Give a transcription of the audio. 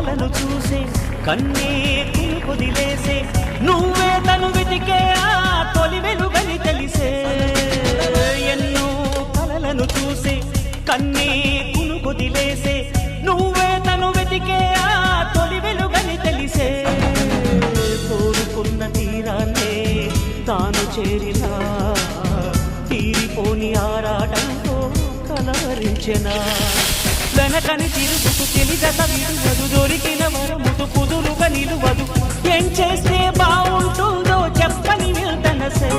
కలలను చూసే కన్నే కుదిలేసే నువ్వే తను వెతికే ఆ తొలి వెలుగని తెలిసే ఎన్నో కలలను చూసే కన్నే కుదిలేసే నువ్వే తను వెతికే ఆ తొలి వెలుగని తెలిసే కోరుకున్న తీరాన్నే తాను చేరినా తీరిపోని ఆరాటంతో కలవరించెనా వెనకని తిరుగుతూ తెలిగత విడువదు దొరికిన వరముదు కుదురుగా నిలువదు ఏం చేస్తే బాగుంటుందో చెప్పని వెళ్తనసే